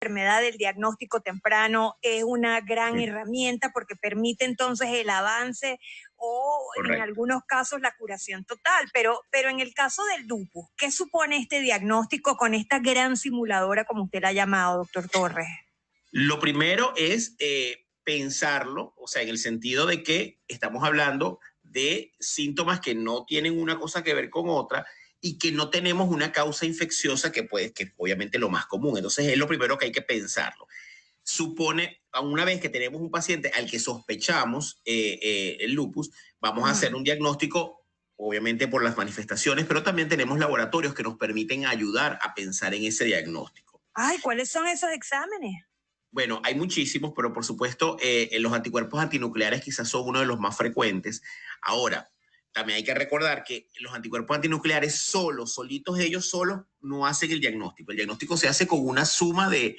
enfermedad, el diagnóstico temprano es una gran herramienta porque permite entonces el avance o en Correcto. algunos casos la curación total. Pero en el caso del lupus, ¿qué supone este diagnóstico con esta gran simuladora, como usted la ha llamado, doctor Torres? Lo primero es pensarlo, o sea, en el sentido de que estamos hablando de síntomas que no tienen una cosa que ver con otra y que no tenemos una causa infecciosa que obviamente lo más común. Entonces es lo primero que hay que pensarlo. Supone, una vez que tenemos un paciente al que sospechamos el lupus, vamos a hacer un diagnóstico, obviamente por las manifestaciones, pero también tenemos laboratorios que nos permiten ayudar a pensar en ese diagnóstico. Ay, ¿cuáles son esos exámenes? Bueno, hay muchísimos, pero por supuesto los anticuerpos antinucleares quizás son uno de los más frecuentes. Ahora, también hay que recordar que los anticuerpos antinucleares solos, solitos ellos solos, no hacen el diagnóstico. El diagnóstico se hace con una suma de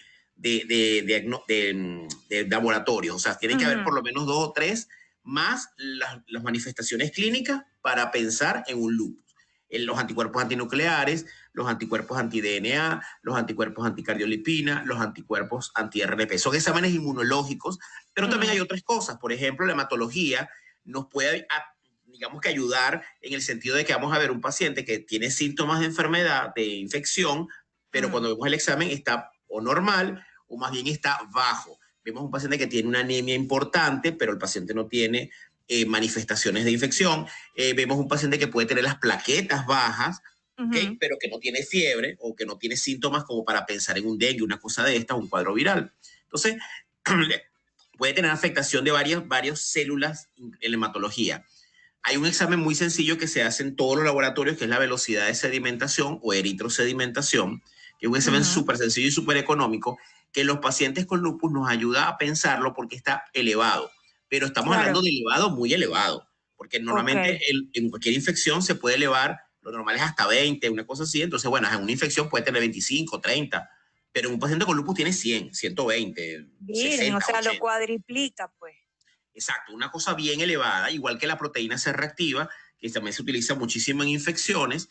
laboratorios. O sea, tienen que haber por lo menos 2 o 3 más las manifestaciones clínicas para pensar en un lupus. Los anticuerpos antinucleares, los anticuerpos anti-DNA, los anticuerpos anticardiolipina, los anticuerpos anti-RNP. Son exámenes inmunológicos, pero también hay otras cosas. Por ejemplo, la hematología nos puede, digamos que ayudar en el sentido de que vamos a ver un paciente que tiene síntomas de enfermedad, de infección, pero cuando vemos el examen está o normal o más bien está bajo. Vemos un paciente que tiene una anemia importante, pero el paciente no tiene manifestaciones de infección. Vemos un paciente que puede tener las plaquetas bajas, ¿okay? Pero que no tiene fiebre o que no tiene síntomas como para pensar en un dengue, una cosa de esta, un cuadro viral. Entonces, puede tener afectación de varias células en la hematología. Hay un examen muy sencillo que se hace en todos los laboratorios, que es la velocidad de sedimentación o eritrosedimentación, que es un examen súper sencillo y súper económico, que los pacientes con lupus nos ayuda a pensarlo porque está elevado. Pero estamos hablando de elevado, muy elevado, porque normalmente en cualquier infección se puede elevar, lo normal es hasta 20, una cosa así. Entonces, bueno, en una infección puede tener 25, 30, pero en un paciente con lupus tiene 100, 120, Miren, o 60, sea, lo 80. cuadriplica, pues. Exacto, una cosa bien elevada, igual que la proteína C reactiva, que también se utiliza muchísimo en infecciones,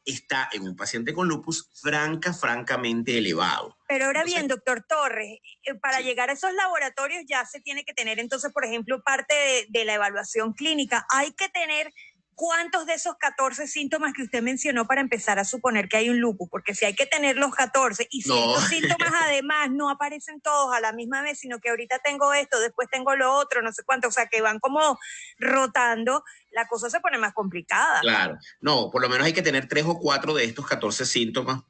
está en un paciente con lupus francamente elevado. Pero ahora Entonces, bien, doctor Torres, para sí. llegar a esos laboratorios ya se tiene que tener entonces, por ejemplo, parte de la evaluación clínica. Hay que tener cuántos de esos 14 síntomas que usted mencionó para empezar a suponer que hay un lupus, porque si hay que tener los 14 y si No, estos síntomas además no aparecen todos a la misma vez, sino que ahorita tengo esto, después tengo lo otro, no sé cuánto, o sea, que van como rotando, la cosa se pone más complicada. claro, no, por lo menos hay que tener 3 o 4 de estos 14 síntomas,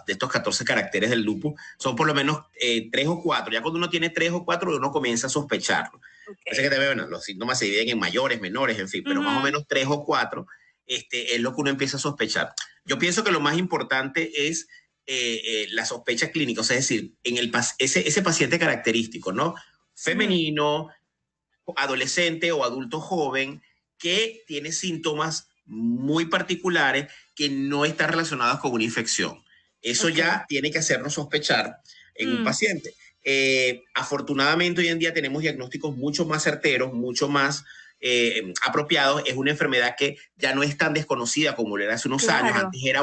de estos 14 caracteres del lupus, son por lo menos 3 o 4. Ya cuando uno tiene 3 o 4, uno comienza a sospecharlo. Parece que también, bueno, los síntomas se dividen en mayores, menores, en fin, pero más o menos 3 o 4 es lo que uno empieza a sospechar. Yo pienso que lo más importante es la sospecha clínica, o sea, es decir, ese paciente característico, ¿no? Femenino, adolescente o adulto joven que tiene síntomas muy particulares que no están relacionados con una infección. Eso ya tiene que hacernos sospechar en un paciente. Afortunadamente hoy en día tenemos diagnósticos mucho más certeros, mucho más apropiados. Es una enfermedad que ya no es tan desconocida como era hace unos años. Antes era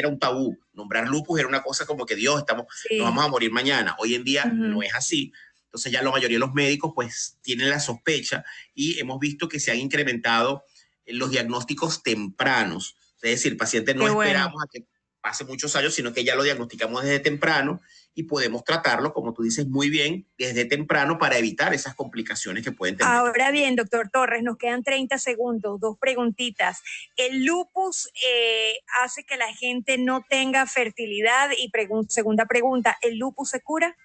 un tabú. Nombrar lupus era una cosa como que Dios, nos vamos a morir mañana. Hoy en día no es así. Entonces ya la mayoría de los médicos pues tienen la sospecha y hemos visto que se han incrementado los diagnósticos tempranos. Es decir, pacientes no Qué bueno. esperamos a que pase muchos años, sino que ya lo diagnosticamos desde temprano y podemos tratarlo, como tú dices muy bien, desde temprano para evitar esas complicaciones que pueden tener. Ahora bien, doctor Torres, nos quedan 30 segundos, dos preguntitas. ¿El lupus hace que la gente no tenga fertilidad? Y segunda pregunta, ¿el lupus se cura?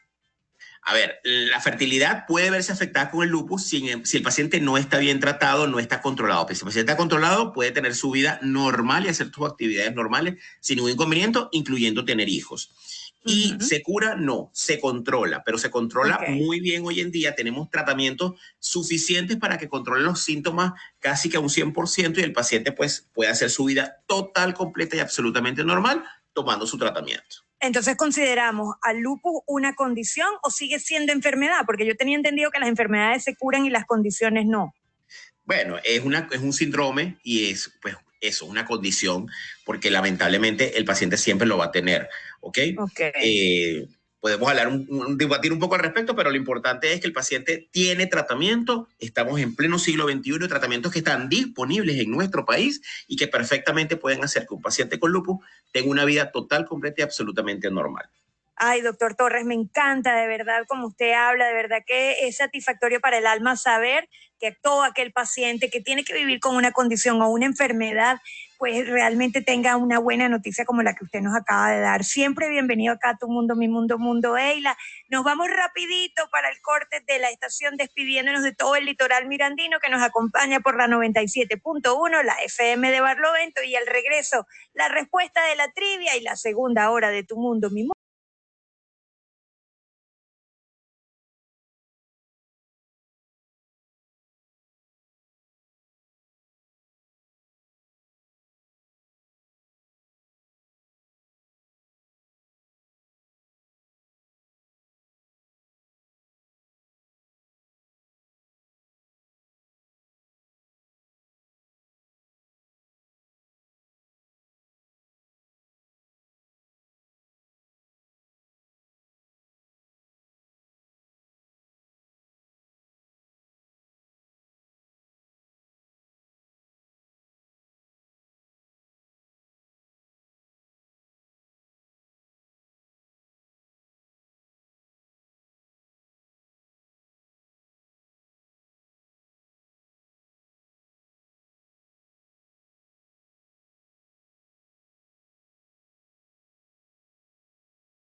A ver, la fertilidad puede verse afectada con el lupus si el paciente no está bien tratado, no está controlado. Pero si el paciente está controlado, puede tener su vida normal y hacer sus actividades normales sin ningún inconveniente, incluyendo tener hijos. ¿Y se cura? No, se controla, pero se controla muy bien hoy en día. Tenemos tratamientos suficientes para que controle los síntomas casi que a un 100% y el paciente pues puede hacer su vida total, completa y absolutamente normal tomando su tratamiento. Entonces, ¿consideramos al lupus una condición o sigue siendo enfermedad? Porque yo tenía entendido que las enfermedades se curan y las condiciones no. Bueno, es un síndrome y es pues eso, una condición, porque lamentablemente el paciente siempre lo va a tener, ¿ok? Ok. podemos hablar, debatir un poco al respecto, pero lo importante es que el paciente tiene tratamiento, estamos en pleno siglo XXI, tratamientos que están disponibles en nuestro país y que perfectamente pueden hacer que un paciente con lupus tenga una vida total, completa y absolutamente normal. Ay, doctor Torres, me encanta de verdad como usted habla, de verdad que es satisfactorio para el alma saber que todo aquel paciente que tiene que vivir con una condición o una enfermedad, pues realmente tenga una buena noticia como la que usted nos acaba de dar. Siempre bienvenido acá a Tu Mundo, Mi Mundo, Mundo Eila. Nos vamos rapidito para el corte de la estación despidiéndonos de todo el litoral mirandino que nos acompaña por la 97.1, la FM de Barlovento, y al regreso la respuesta de la trivia y la segunda hora de Tu Mundo, Mi Mundo.